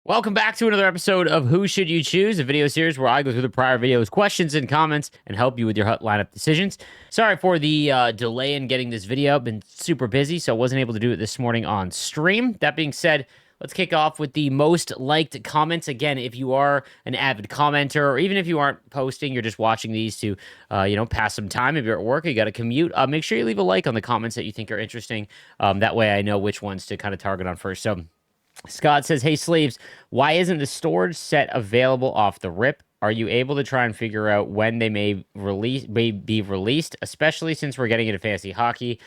Welcome back to another episode of Who Should You Choose, a video series where I go through the prior videos, questions, and comments, and help you with your HUT lineup decisions. Sorry for the delay in getting this video. I've been super busy, so I wasn't able to do it this morning on stream. That being said, let's kick off with the most liked comments. Again, if you are an avid commenter, or even if you aren't posting, you're just watching these to, pass some time. If you're at work or you got to commute, make sure you leave a like on the comments that you think are interesting. That way I know which ones to kind of target on first. So Scott says, "Hey Sleeves, why isn't the storage set available off the rip? Are you able to try and figure out when they may be released, especially since we're getting into fantasy hockey,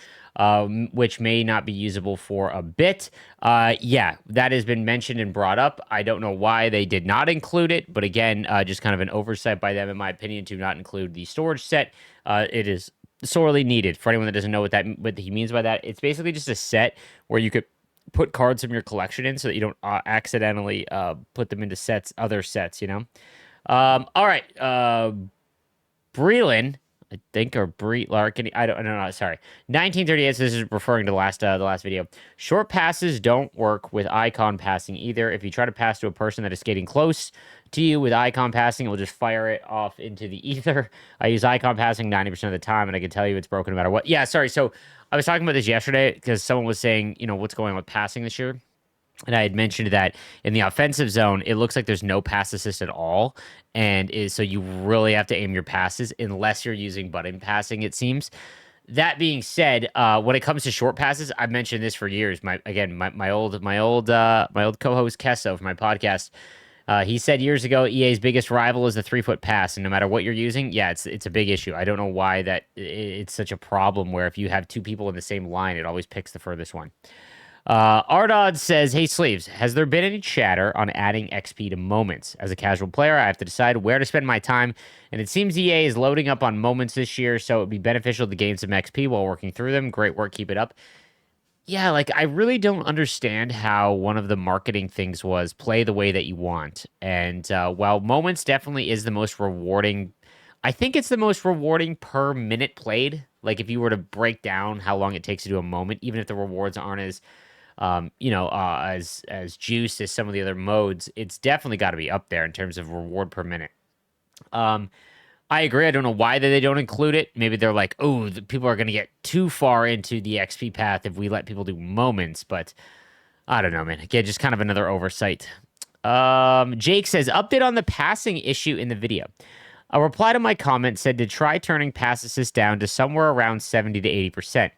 which may not be usable for a bit?" Yeah, that has been mentioned and brought up. I don't know why they did not include it, but again, just kind of an oversight by them, in my opinion, to not include the storage set. It is sorely needed. For anyone that doesn't know what he means by that, it's basically just a set where you could put cards from your collection in so that you don't accidentally put them into other sets, you know? All right. Breland, I think, or Brie Larkin. I don't know. Sorry. 1938. So this is referring to the last video. Short passes don't work with icon passing either. If you try to pass to a person that is skating close to you with icon passing, it will just fire it off into the ether. I use icon passing 90% of the time, and I can tell you it's broken no matter what. Yeah, sorry. So I was talking about this yesterday because someone was saying, what's going on with passing this year? And I had mentioned that in the offensive zone, it looks like there's no pass assist at all. So you really have to aim your passes unless you're using button passing, it seems. That being said, when it comes to short passes, I've mentioned this for years. My old co-host Kesso from my podcast, he said years ago, EA's biggest rival is the 3-foot pass, and no matter what you're using, yeah, it's a big issue. I don't know why it's such a problem where if you have two people in the same line, it always picks the furthest one. Ardod says, "Hey Sleeves, has there been any chatter on adding XP to moments? As a casual player, I have to decide where to spend my time, and it seems EA is loading up on moments this year, so it would be beneficial to gain some XP while working through them. Great work, keep it up." Yeah, like I really don't understand how one of the marketing things was play the way that you want. And while moments definitely is the most rewarding, I think it's the most rewarding per minute played. Like if you were to break down how long it takes to do a moment, even if the rewards aren't as juiced as some of the other modes, it's definitely got to be up there in terms of reward per minute. I agree. I don't know why they don't include it. Maybe they're like, oh, the people are going to get too far into the XP path if we let people do moments. But I don't know, man. Again, just kind of another oversight. Jake says, update on the passing issue in the video. A reply to my comment said to try turning pass assist down to somewhere around 70 to 80%.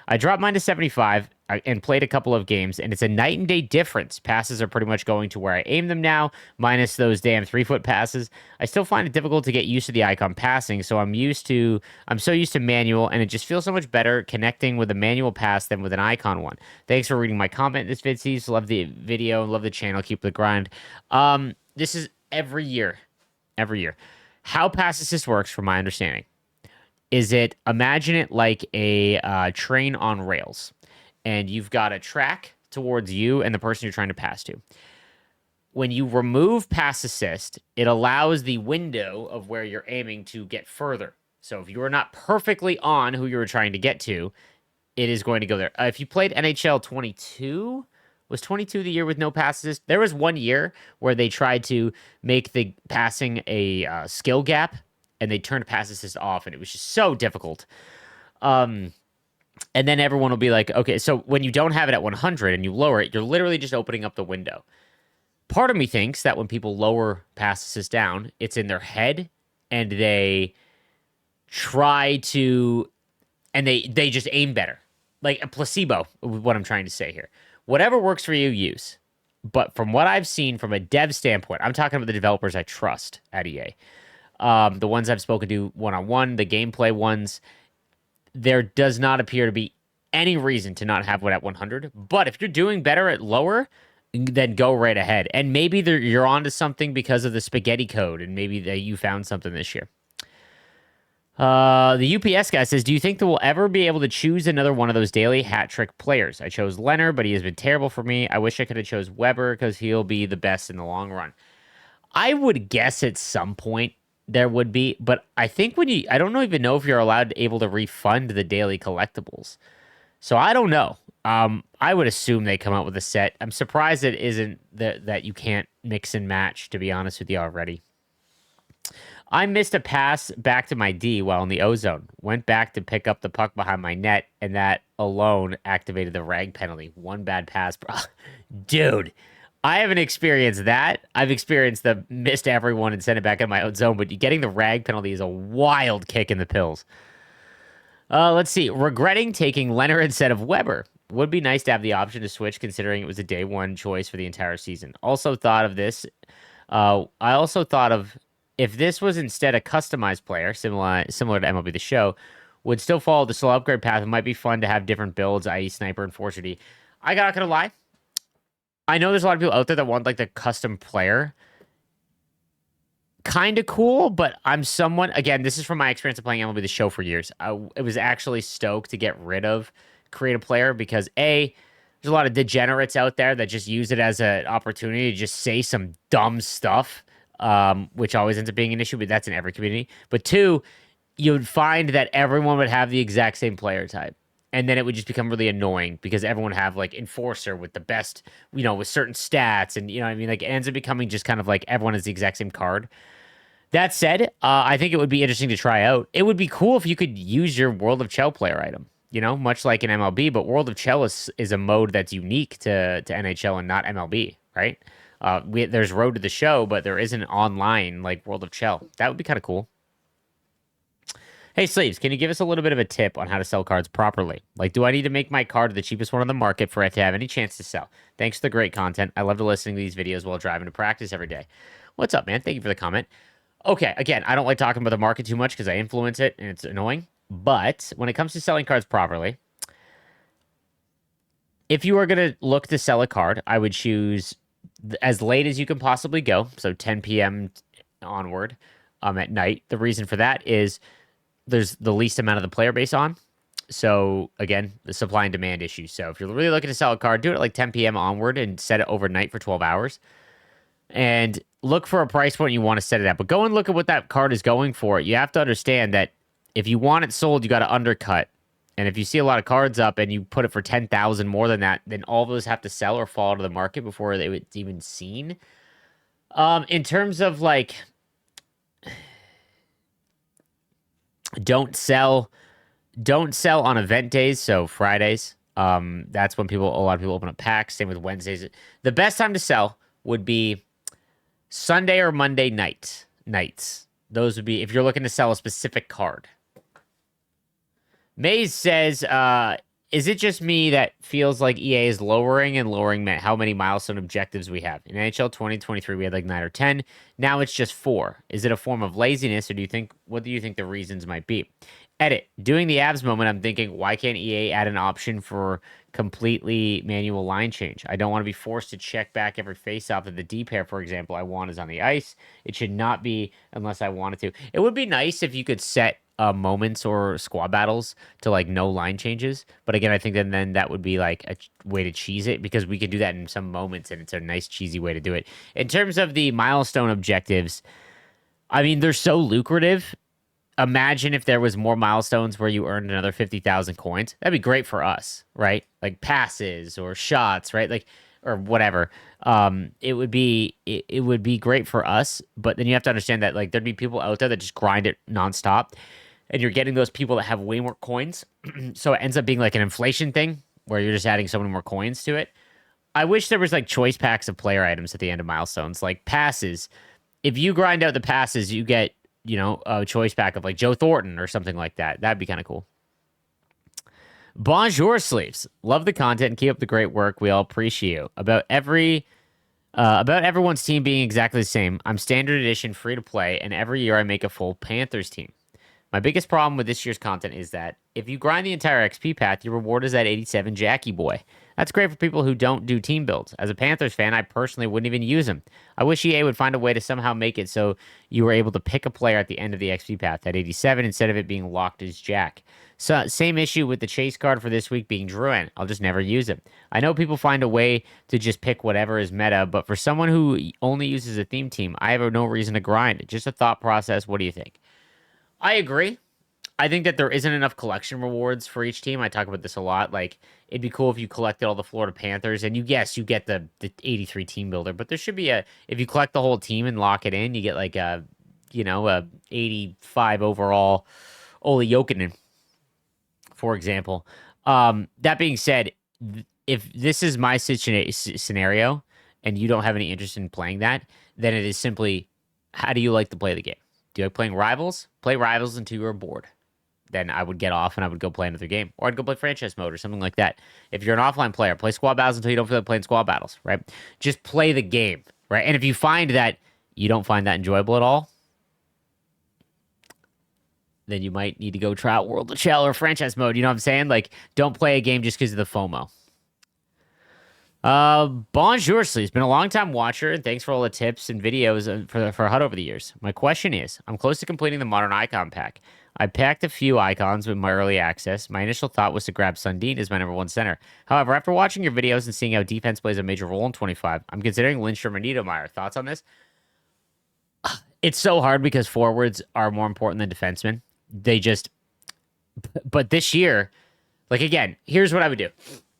I dropped mine to 75 and played a couple of games, and it's a night and day difference. Passes are pretty much going to where I aim them now, minus those damn 3-foot passes. I still find it difficult to get used to the icon passing, so I'm so used to manual, and it just feels so much better connecting with a manual pass than with an icon one. Thanks for reading my comment this vid series. Love the video, love the channel, keep the grind. This is every year. How pass assist works, from my understanding, is imagine it like a train on rails, and you've got a track towards you and the person you're trying to pass to. When you remove pass assist, it allows the window of where you're aiming to get further. So if you are not perfectly on who you were trying to get to, it is going to go there. If you played NHL 22, was 22 the year with no pass assist? There was one year where they tried to make the passing a skill gap, and they turned pass assist off, and it was just so difficult. And then everyone will be like, okay, so when you don't have it at 100 and you lower it, you're literally just opening up the window. Part of me thinks that when people lower pass assist down, it's in their head, and they try to, and they just aim better. Like a placebo, what I'm trying to say here. Whatever works for you, use. But from what I've seen from a dev standpoint, I'm talking about the developers I trust at EA. The ones I've spoken to one-on-one, the gameplay ones, there does not appear to be any reason to not have one at 100. But if you're doing better at lower, then go right ahead. And maybe you're onto something because of the spaghetti code, and maybe you found something this year. The UPS guy says, do you think that we'll ever be able to choose another one of those daily hat trick players? I chose Leonard, but he has been terrible for me. I wish I could have chose Weber because he'll be the best in the long run. I would guess at some point there would be, but I think I don't even know if you're able to refund the daily collectibles. So I don't know. I would assume they come out with a set. I'm surprised it isn't that you can't mix and match, to be honest with you already. I missed a pass back to my D while in the O zone. Went back to pick up the puck behind my net, and that alone activated the rag penalty. One bad pass, bro. Dude, I haven't experienced that. I've experienced the missed everyone and sent it back in my own zone, but getting the rag penalty is a wild kick in the pills. Let's see. Regretting taking Leonard instead of Weber. Would be nice to have the option to switch considering it was a day one choice for the entire season. Also thought of this. I also thought of if this was instead a customized player, similar to MLB The Show, would still follow the slow upgrade path. It might be fun to have different builds, i.e. Sniper and Forcer D. I not gonna lie. I know there's a lot of people out there that want like the custom player. Kind of cool, but I'm someone, again, this is from my experience of playing MLB The Show for years. I was actually stoked to get rid of create a player because A, there's a lot of degenerates out there that just use it as an opportunity to just say some dumb stuff, which always ends up being an issue, but that's in every community. But two, you would find that everyone would have the exact same player type. And then it would just become really annoying because everyone would have like Enforcer with the best, with certain stats. And, what I mean? Like it ends up becoming just kind of like everyone has the exact same card. That said, I think it would be interesting to try out. It would be cool if you could use your World of Chell player item, much like in MLB, but World of Chell is a mode that's unique to NHL and not MLB, right? There's Road to the Show, but there isn't online like World of Chell. That would be kind of cool. Hey, Sleeves, can you give us a little bit of a tip on how to sell cards properly? Like, do I need to make my card the cheapest one on the market for it to have any chance to sell? Thanks for the great content. I love to listen to these videos while driving to practice every day. What's up, man? Thank you for the comment. Okay, again, I don't like talking about the market too much because I influence it and it's annoying. But when it comes to selling cards properly, if you are going to look to sell a card, I would choose as late as you can possibly go. So 10 p.m. onward at night. The reason for that is there's the least amount of the player base on. So again, the supply and demand issue. So if you're really looking to sell a card, do it at like 10 p.m. onward and set it overnight for 12 hours. And look for a price point you want to set it at. But go and look at what that card is going for. You have to understand that if you want it sold, you got to undercut. And if you see a lot of cards up and you put it for 10,000 more than that, then all those have to sell or fall to the market before it's even seen. In terms of like, don't sell on event days. So Fridays, that's when a lot of people open up packs. Same with Wednesdays. The best time to sell would be Sunday or Monday nights. Those would be if you're looking to sell a specific card. Maze says, is it just me that feels like EA is lowering how many milestone objectives we have? In NHL 2023, we had like 9 or 10. Now it's just 4. Is it a form of laziness, or what do you think the reasons might be? Edit. Doing the abs moment, I'm thinking, why can't EA add an option for completely manual line change? I don't want to be forced to check back every face-off that the D pair, for example, I want is on the ice. It should not be unless I wanted to. It would be nice if you could set moments or squad battles to like no line changes. But again, I think then that would be like a way to cheese it because we could do that in some moments and it's a nice cheesy way to do it. In terms of the milestone objectives, I mean, they're so lucrative. Imagine if there was more milestones where you earned another 50,000 coins. That'd be great for us, right? Like passes or shots, right? Like, or whatever. It would be great for us, but then you have to understand that like there'd be people out there that just grind it nonstop, and you're getting those people that have way more coins. So it ends up being like an inflation thing where you're just adding so many more coins to it. I wish there was like choice packs of player items at the end of milestones, like passes. If you grind out the passes, you get a choice pack of like Joe Thornton or something like that. That'd be kind of cool. Bonjour, Sleeves. Love the content and keep up the great work. We all appreciate you. About everyone's team being exactly the same, I'm standard edition free to play, and every year I make a full Panthers team. My biggest problem with this year's content is that if you grind the entire XP path, your reward is that 87 Jackie boy. That's great for people who don't do team builds. As a Panthers fan, I personally wouldn't even use him. I wish EA would find a way to somehow make it so you were able to pick a player at the end of the XP path at 87 instead of it being locked as Jack. So, same issue with the chase card for this week being Drouin. I'll just never use him. I know people find a way to just pick whatever is meta, but for someone who only uses a theme team, I have no reason to grind. Just a thought process. What do you think? I agree. I think that there isn't enough collection rewards for each team. I talk about this a lot. Like, it'd be cool if you collected all the Florida Panthers, and you get the 83 team builder, but there should be a if you collect the whole team and lock it in, you get like a 85 overall Ole Jokinen, for example. That being said, if this is my scenario and you don't have any interest in playing that, then it is simply how do you like to play the game? Do you like playing rivals? Play rivals until you're bored. Then I would get off and I would go play another game. Or I'd go play franchise mode or something like that. If you're an offline player, play squad battles until you don't feel like playing squad battles, right? Just play the game, right? And if you find that you don't find that enjoyable at all, then you might need to go try out World of Shell or franchise mode. You know what I'm saying? Like, don't play a game just because of the FOMO. Bonjour, Sleeves. Been a long time watcher, and thanks for all the tips and videos for HUD over the years. My question is, I'm close to completing the Modern Icon pack. I packed a few icons with my early access. My initial thought was to grab Sundin as my number one center. However, after watching your videos and seeing how defense plays a major role in 25, I'm considering Lindstrom or Niedermeyer. Thoughts on this? It's so hard because forwards are more important than defensemen. But this year, like again, here's what I would do.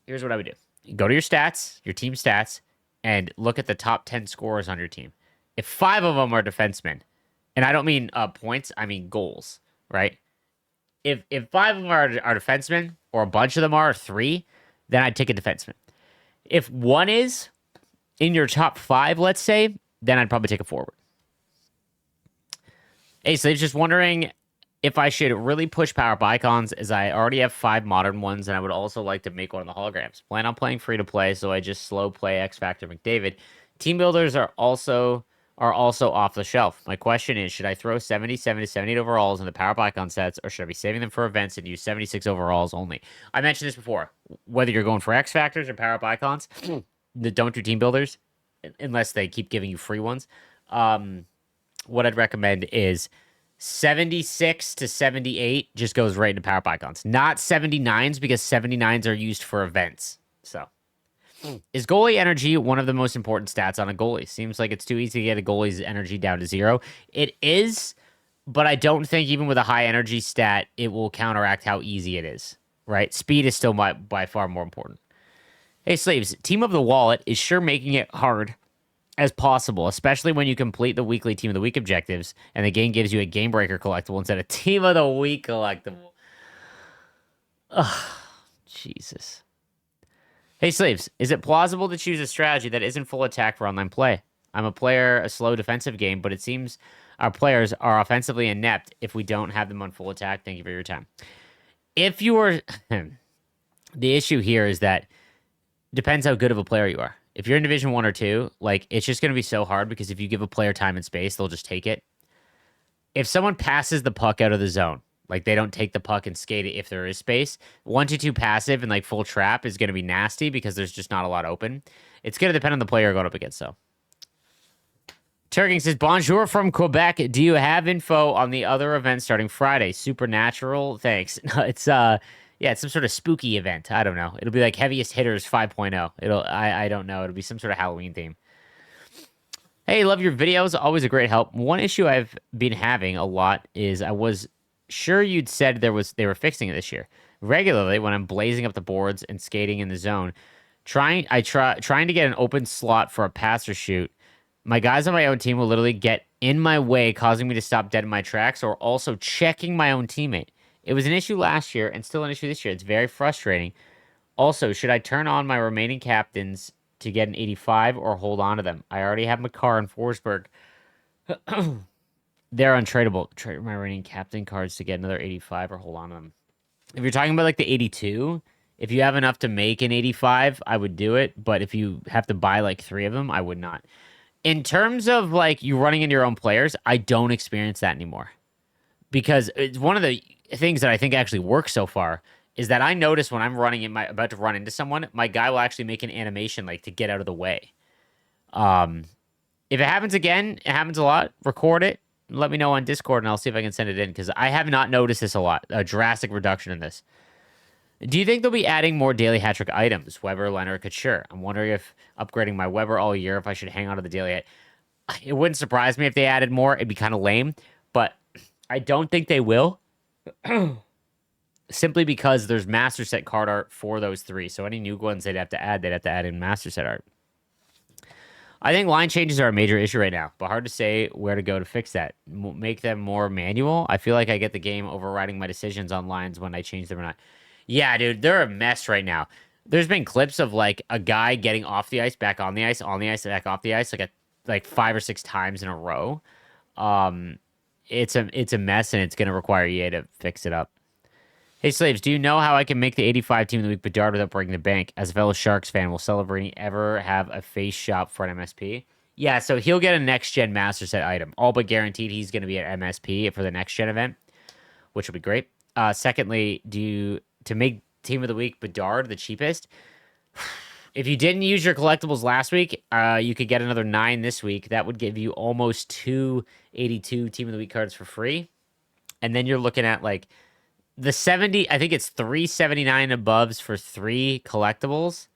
Here's what I would do. Go to your stats, your team stats, and look at the top 10 scorers on your team. If 5 of them are defensemen, and I don't mean points, I mean goals, right? If 5 of them are defensemen, or a bunch of them are 3, then I'd take a defenseman. If one is in your top 5, let's say, then I'd probably take a forward. Hey, so just wondering if I should really push power up icons, as I already have 5 modern ones, and I would also like to make one of the holograms. Plan on playing free to play, so I just slow play X Factor McDavid. Team builders are also off the shelf. My question is, should I throw 77 to 78 overalls in the power up icon sets, or should I be saving them for events and use 76 overalls only? I mentioned this before. Whether you're going for X Factors or power up icons, don't do team builders unless they keep giving you free ones. What I'd recommend is 76 to 78 just goes right into power up icons. Not 79s, because 79s are used for events. So, is goalie energy one of the most important stats on a goalie? Seems like it's too easy to get a goalie's energy down to 0. It is, but I don't think even with a high energy stat, it will counteract how easy it is, right? Speed is still by far more important. Hey, Slaves, Team of the Wallet is sure making it hard as possible, especially when you complete the weekly Team of the Week objectives and the game gives you a Game Breaker collectible instead of Team of the Week collectible. Ugh, Jesus. Hey, Slaves, is it plausible to choose a strategy that isn't full attack for online play? I'm a slow defensive game, but it seems our players are offensively inept if we don't have them on full attack. Thank you for your time. If you are... the issue here is that depends how good of a player you are. If you're in Division 1 or 2, like, it's just going to be so hard because if you give a player time and space, they'll just take it. If someone passes the puck out of the zone, like, they don't take the puck and skate it if there is space, 1-2 passive and, like, full trap is going to be nasty because there's just not a lot open. It's going to depend on the player you're going up against, though. Turking says, Bonjour from Quebec. Do you have info on the other event starting Friday? Supernatural? Thanks. No, it's, yeah, it's some sort of spooky event. I don't know. It'll be like Heaviest Hitters 5.0. I don't know. It'll be some sort of Halloween theme. Hey, love your videos. Always a great help. One issue I've been having a lot is I was sure you'd said they were fixing it this year. Regularly, when I'm blazing up the boards and skating in the zone, trying to get an open slot for a pass or shoot, my guys on my own team will literally get in my way, causing me to stop dead in my tracks, or also checking my own teammate. It was an issue last year and still an issue this year. It's very frustrating. Also, should I turn on my remaining captains to get an 85 or hold on to them? I already have Makar and Forsberg. They're untradeable. Trade my remaining captain cards to get another 85 or hold on to them. If you're talking about like the 82, if you have enough to make an 85, I would do it. But if you have to buy like 3 of them, I would not. In terms of like you running into your own players, I don't experience that anymore. Because it's one of the things that I think actually works so far is that I notice when I'm about to run into someone, my guy will actually make an animation like to get out of the way. If it happens again, it happens a lot. Record it. Let me know on Discord, and I'll see if I can send it in, because I have not noticed this a lot. A drastic reduction in this. Do you think they'll be adding more daily hat-trick items? Weber, Leonard, Couture. I'm wondering if upgrading my Weber all year, if I should hang on to the daily hat. It wouldn't surprise me if they added more. It'd be kind of lame, but I don't think they will. Simply because there's master set card art for those three. So any new ones they'd have to add in master set art. I think line changes are a major issue right now, but hard to say where to go to fix that. Make them more manual. I feel like I get the game overriding my decisions on lines when I change them or not. Yeah, dude, they're a mess right now. There's been clips of like a guy getting off the ice, back on the ice, back off the ice, like 5 or 6 times in a row. Um, it's a mess, and it's gonna require EA to fix it up. Hey, Slaves, do you know how I can make the 85 Team of the Week Bedard without breaking the bank? As a fellow Sharks fan, will Celebrini ever have a face shop for an MSP? Yeah, so he'll get a next-gen Master Set item. All but guaranteed he's going to be at MSP for the next-gen event, which will be great. Secondly, to make Team of the Week Bedard the cheapest, if you didn't use your collectibles last week, you could get another 9 this week. That would give you almost 282 Team of the Week cards for free. And then you're looking at like the 70, I think it's 379 aboves for 3 collectibles.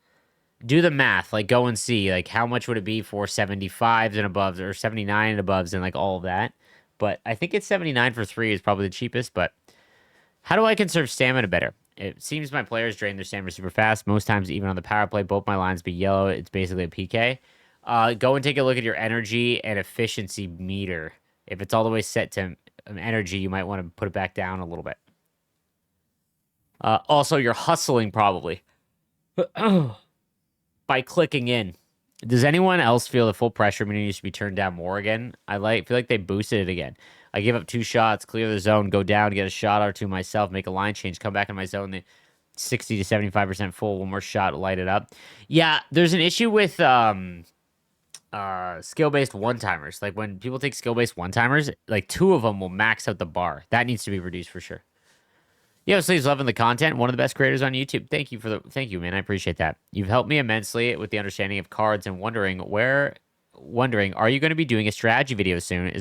Do the math, like go and see like how much would it be for 75s and above or 79 and aboves and like all of that. But I think it's 79 for 3 is probably the cheapest, but how do I conserve stamina better? It seems my players drain their stamina super fast. Most times, even on the power play, both my lines be yellow. It's basically a PK. Go and take a look at your energy and efficiency meter. If it's all the way set to energy, you might want to put it back down a little bit. Also, you're hustling probably by clicking in. Does anyone else feel the full pressure meaning you should be turned down more again? Feel like they boosted it again. I give up 2 shots, clear the zone, go down, get a shot or two myself, make a line change, come back in my zone, the 60 to 75% full, one more shot, light it up. Yeah, there's an issue with skill-based one-timers. Like when people take skill-based one-timers, like 2 of them will max out the bar. That needs to be reduced for sure. Yo, Sleeves, loving the content. One of the best creators on YouTube. Thank you, man. I appreciate that. You've helped me immensely with the understanding of cards and wondering, are you going to be doing a strategy video soon?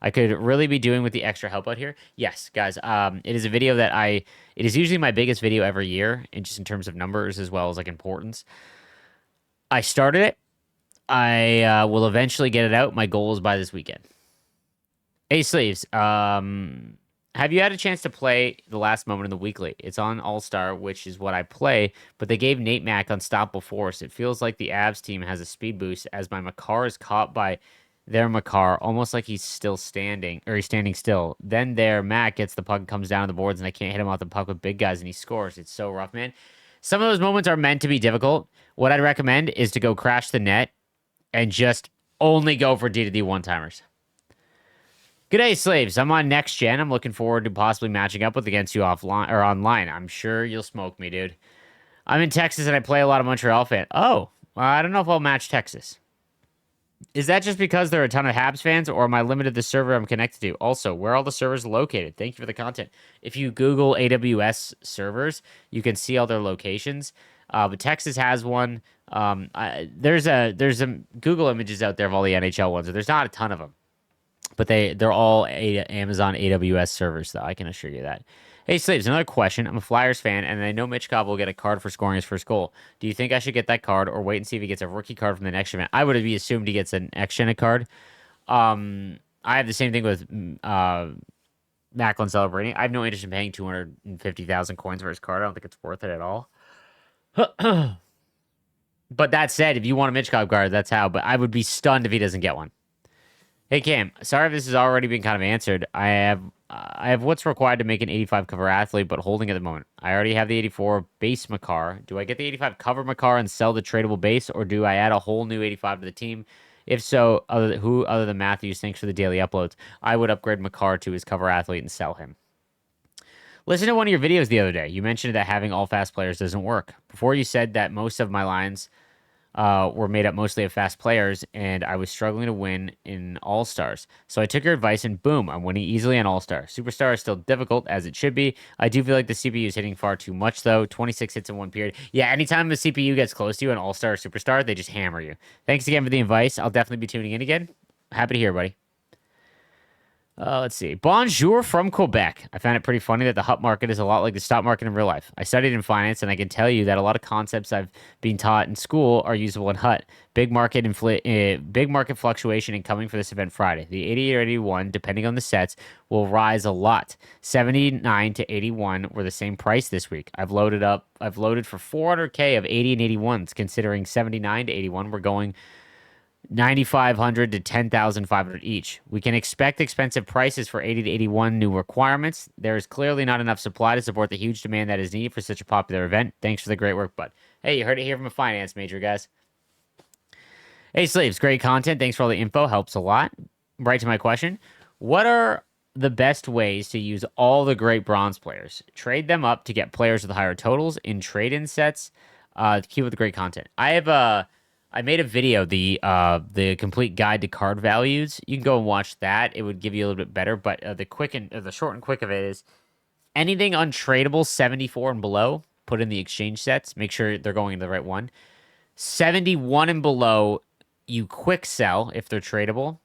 I could really be doing with the extra help out here. Yes, guys. It is a video it is usually my biggest video every year, and just in terms of numbers as well as like importance. I started it. I will eventually get it out. My goal is by this weekend. Hey, Sleeves. Have you had a chance to play The Last Moment in the Weekly? It's on All-Star, which is what I play, but they gave Nate Mack Unstoppable Force. It feels like the Avs team has a speed boost as my Makar is caught by their Makar, almost like he's standing still. Then their Mack gets the puck and comes down on the boards, and I can't hit him off the puck with big guys, and he scores. It's so rough, man. Some of those moments are meant to be difficult. What I'd recommend is to go crash the net and just only go for D-to-D one-timers. Good day, Slaves. I'm on next gen. I'm looking forward to possibly matching up against you offline or online. I'm sure you'll smoke me, dude. I'm in Texas and I play a lot of Montreal fans. Oh, I don't know if I'll match Texas. Is that just because there are a ton of Habs fans, or am I limited to the server I'm connected to? Also, where are all the servers located? Thank you for the content. If you Google AWS servers, you can see all their locations. But Texas has one. There's some Google images out there of all the NHL ones. There's not a ton of them. But they're all Amazon AWS servers, though. I can assure you that. Hey, Slaves, another question. I'm a Flyers fan, and I know Mitch Cobb will get a card for scoring his first goal. Do you think I should get that card or wait and see if he gets a rookie card from the next event? I would be assumed he gets an next-gen card. I have the same thing with Macklin celebrating. I have no interest in paying 250,000 coins for his card. I don't think it's worth it at all. But that said, if you want a Mitch Cobb card, that's how. But I would be stunned if he doesn't get one. Hey Cam, sorry if this has already been kind of answered. I have what's required to make an 85 cover athlete, but holding at the moment. I already have the 84 base Makar. Do I get the 85 cover Makar and sell the tradable base, or do I add a whole new 85 to the team? If so, who other than Matthews, thanks for the daily uploads, I would upgrade Makar to his cover athlete and sell him. Listen to one of your videos the other day. You mentioned that having all fast players doesn't work. Before you said that most of my lines were made up mostly of fast players, and I was struggling to win in All-Stars. So I took your advice, and boom, I'm winning easily in All-Star. Superstar is still difficult, as it should be. I do feel like the CPU is hitting far too much, though. 26 hits in one period. Yeah, anytime the CPU gets close to you in All-Star or Superstar, they just hammer you. Thanks again for the advice. I'll definitely be tuning in again. Happy to hear, buddy. Let's see. Bonjour from Quebec. I found it pretty funny that the HUT market is a lot like the stock market in real life. I studied in finance, and I can tell you that a lot of concepts I've been taught in school are usable in HUT. Big market fluctuation incoming for this event Friday. The 80 or 81, depending on the sets, will rise a lot. 79 to 81 were the same price this week. I've loaded for 400K of 80 and 81s, considering 79 to 81. We're going 9,500 to 10,500 each. We can expect expensive prices for 80 to 81 new requirements. There is clearly not enough supply to support the huge demand that is needed for such a popular event. Thanks for the great work, bud. Hey, you heard it here from a finance major, guys. Hey, Slaves, great content. Thanks for all the info. Helps a lot. Right to my question. What are the best ways to use all the great bronze players? Trade them up to get players with higher totals in trade-in sets. Keep with the great content. I made a video, the complete guide to card values. You can go and watch that. It would give you a little bit better. But the short and quick of it is anything untradeable 74 and below, put in the exchange sets. Make sure they're going into the right one. 71 and below, you quick sell if they're tradable.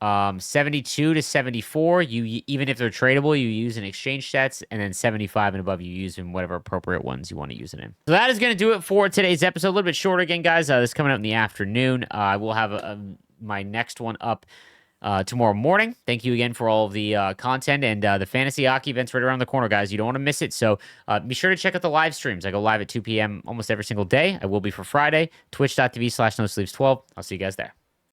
72 to 74, even if they're tradable, you use in exchange sets, and then 75 and above, you use in whatever appropriate ones you want to use it in. So that is going to do it for today's episode. A little bit shorter again, guys. This is coming out in the afternoon. I will have my next one up tomorrow morning. Thank you again for all of the content, and the fantasy hockey events right around the corner, guys. You don't want to miss it. So be sure to check out the live streams. I go live at 2 p.m. almost every single day. I will be for Friday. Twitch.tv/NoSleeves12. I'll see you guys there.